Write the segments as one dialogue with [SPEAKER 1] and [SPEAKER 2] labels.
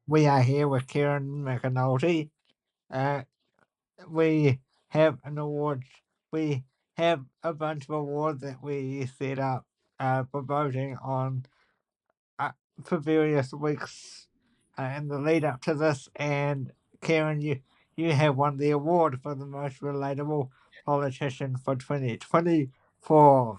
[SPEAKER 1] We are here with Kieran McAnulty. Uh, we have an award. We have a bunch of awards that we set up for voting on uh, for various weeks in the lead up to this. And Kieran, you have won the award for the most relatable politician for 2024.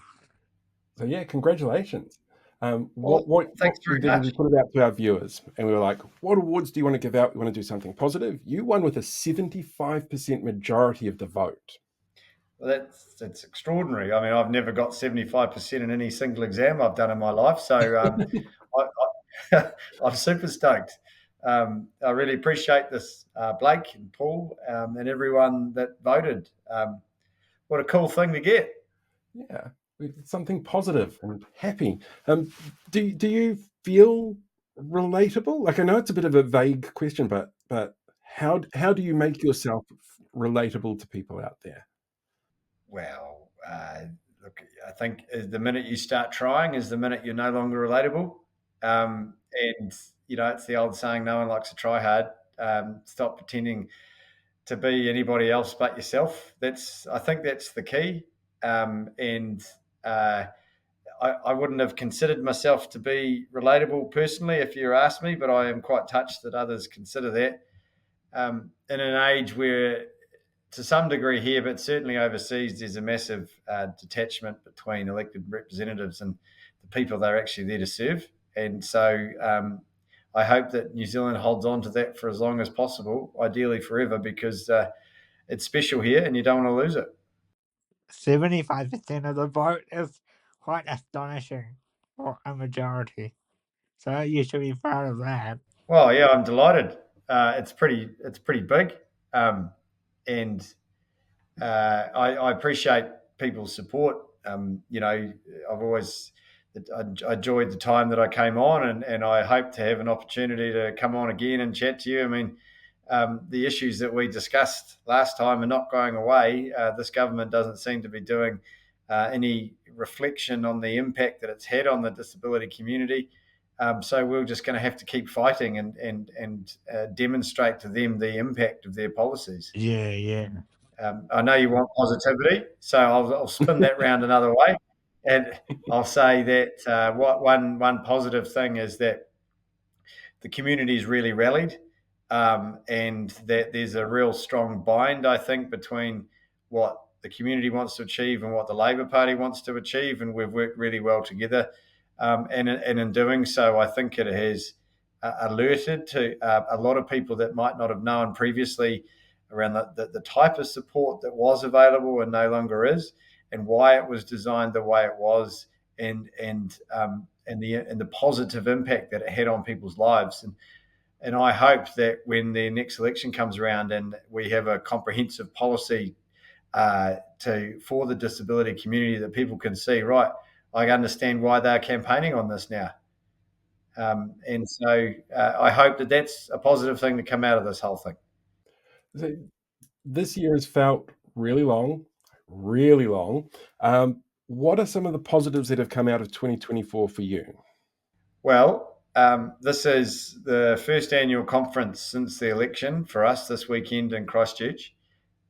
[SPEAKER 2] So yeah, congratulations.
[SPEAKER 3] Well,
[SPEAKER 2] What
[SPEAKER 3] thanks
[SPEAKER 2] we
[SPEAKER 3] very
[SPEAKER 2] did is
[SPEAKER 3] much.
[SPEAKER 2] we put it out to our viewers, and we were like, "What awards do you want to give out? We want to do something positive." You won with a 75% majority of the vote.
[SPEAKER 3] Well, that's extraordinary. I mean, I've never got 75% in any single exam I've done in my life, so I'm super stoked. I really appreciate this, Blake and Paul, and everyone that voted. What a cool thing to get.
[SPEAKER 2] Yeah, we did something positive and happy. Do you feel relatable? Like I know it's a bit of a vague question, but how do you make yourself relatable to people out there?
[SPEAKER 3] Well, look, I think the minute you start trying is the minute you're no longer relatable. And it's the old saying, "No one likes to try hard." Stop pretending to be anybody else but yourself. I think that's the key. And uh, I wouldn't have considered myself to be relatable personally if you asked me, but I am quite touched that others consider that. In an age where, to some degree here, but certainly overseas, there's a massive detachment between elected representatives and the people they're actually there to serve. And so I hope that New Zealand holds on to that for as long as possible, ideally forever, because it's special here and you don't want to lose it.
[SPEAKER 1] 75% of the vote is quite astonishing for a majority. So you should be proud of that.
[SPEAKER 3] Well, yeah, I'm delighted. It's pretty big, and I appreciate people's support. I've always I enjoyed the time that I came on, and I hope to have an opportunity to come on again and chat to you. I mean, the issues that we discussed last time are not going away. This government doesn't seem to be doing any reflection on the impact that it's had on the disability community. So we're just going to have to keep fighting and demonstrate to them the impact of their policies.
[SPEAKER 1] Yeah, yeah.
[SPEAKER 3] I know you want positivity, so I'll spin that round another way, and I'll say that what one positive thing is that the community's really rallied, and that there's a real strong bind, I think, between what the community wants to achieve and what the Labor Party wants to achieve, and we've worked really well together. And in doing so, I think it has alerted to a lot of people that might not have known previously around the type of support that was available and no longer is, and why it was designed the way it was, and the positive impact that it had on people's lives. And I hope that when the next election comes around and we have a comprehensive policy to for the disability community, that people can see, right, I understand why they're campaigning on this now. And so I hope that that's a positive thing to come out of this whole thing.
[SPEAKER 2] So this year has felt really long, really long. What are some of the positives that have come out of 2024 for you?
[SPEAKER 3] Well, this is the first annual conference since the election for us this weekend in Christchurch.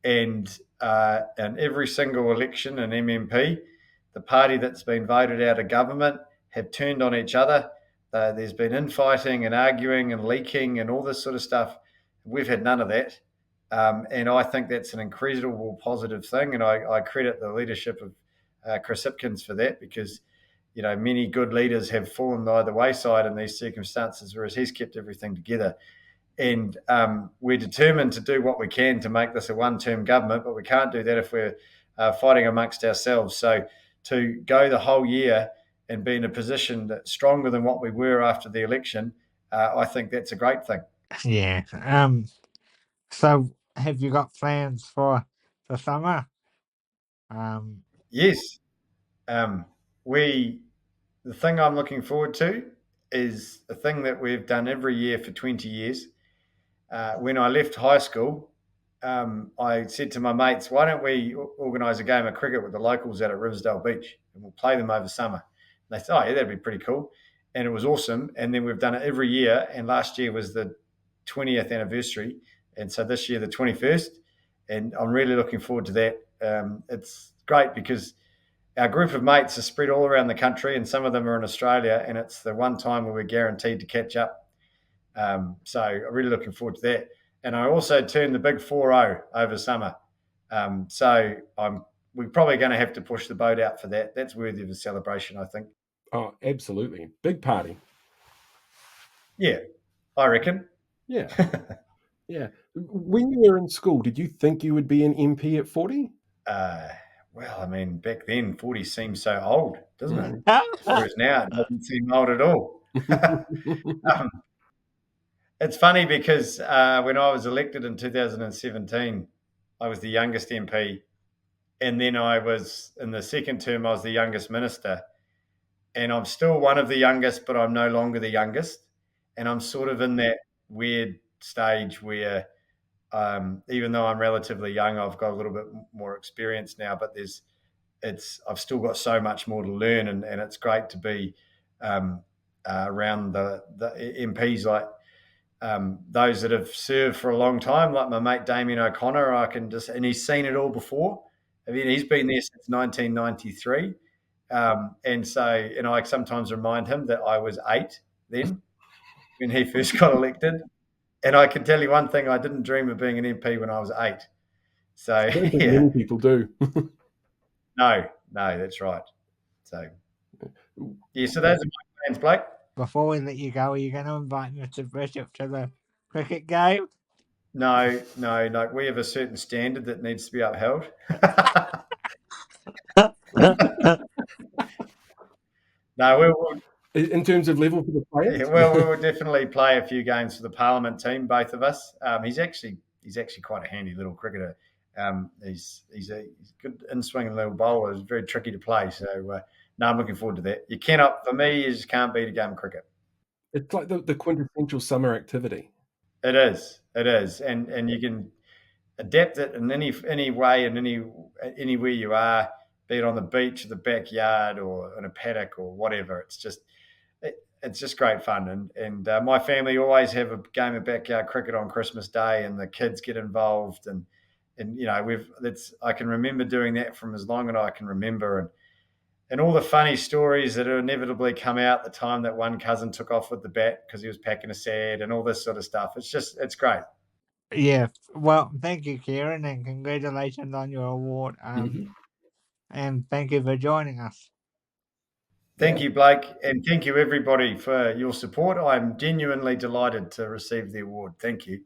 [SPEAKER 3] And every single election in MMP, the party that's been voted out of government have turned on each other. There's been infighting and arguing and leaking and all this sort of stuff. We've had none of that. And I think that's an incredible positive thing. And I credit the leadership of Chris Hipkins for that, because many good leaders have fallen by the wayside in these circumstances, whereas he's kept everything together. And we're determined to do what we can to make this a one-term government, but we can't do that if we're fighting amongst ourselves. So to go the whole year and be in a position that's stronger than what we were after the election, I think that's a great thing.
[SPEAKER 1] Yeah. So have you got plans for the summer? Um,
[SPEAKER 3] Yes, um, we. The thing I'm looking forward to is a thing that we've done every year for 20 years. When I left high school, I said to my mates, "Why don't we organise a game of cricket with the locals out at Riversdale Beach, and we'll play them over summer?" And they said, "Oh yeah, that'd be pretty cool," and it was awesome. And then we've done it every year, and last year was the 20th anniversary, and so this year the 21st, and I'm really looking forward to that. It's great because our group of mates are spread all around the country, and some of them are in Australia, and it's the one time where we're guaranteed to catch up. So I'm really looking forward to that. And I also turned the big 4-0 over summer. So we're probably going to have to push the boat out for that. That's worthy of a celebration, I think.
[SPEAKER 2] Oh, absolutely. Big party.
[SPEAKER 3] Yeah, I reckon.
[SPEAKER 2] Yeah. Yeah. When you were in school, did you think you would be an MP at 40?
[SPEAKER 3] Well, I mean, back then, 40 seems so old, doesn't it?
[SPEAKER 2] Mm.
[SPEAKER 3] Whereas now it doesn't seem old at all. um, it's funny because when I was elected in 2017, I was the youngest MP. And then I was in the second term, I was the youngest minister. And I'm still one of the youngest, but I'm no longer the youngest. And I'm sort of in that weird stage where, even though I'm relatively young, I've got a little bit more experience now, but I've still got so much more to learn, and it's great to be um, around the MPs like those that have served for a long time, like my mate Damien O'Connor. And he's seen it all before. I mean, he's been there since 1993. And I sometimes remind him that I was 8 then when he first got elected. And I can tell you one thing, I didn't dream of being an MP when I was 8. So,
[SPEAKER 2] I don't think
[SPEAKER 3] yeah,
[SPEAKER 2] many people do.
[SPEAKER 3] no, that's right. So, yeah, so those are my plans, Blake.
[SPEAKER 1] Before we let you go, are you going to invite Mr. Bishop to the cricket game?
[SPEAKER 3] No. We have a certain standard that needs to be upheld. No, we'll,
[SPEAKER 2] In terms of level for the players?
[SPEAKER 3] yeah, well, we will definitely play a few games for the Parliament team, both of us. He's actually quite a handy little cricketer. He's good in swinging little bowler. He's very tricky to play. So no, I'm looking forward to that. You cannot, for me, you just can't beat a game of cricket.
[SPEAKER 2] It's like the quintessential summer activity.
[SPEAKER 3] It is, and you can adapt it in any way and anywhere you are, be it on the beach, or the backyard, or in a paddock, or whatever. It's just great fun, and my family always have a game of backyard cricket on Christmas Day, and the kids get involved, and I can remember doing that from as long as I can remember, and all the funny stories that inevitably come out the time that one cousin took off with the bat because he was packing a sad and all this sort of stuff. It's great.
[SPEAKER 1] Yeah. Well, thank you, Kieran, and congratulations on your award. And thank you for joining us.
[SPEAKER 3] Thank you, Blake, and thank you everybody for your support. I'm genuinely delighted to receive the award. Thank you.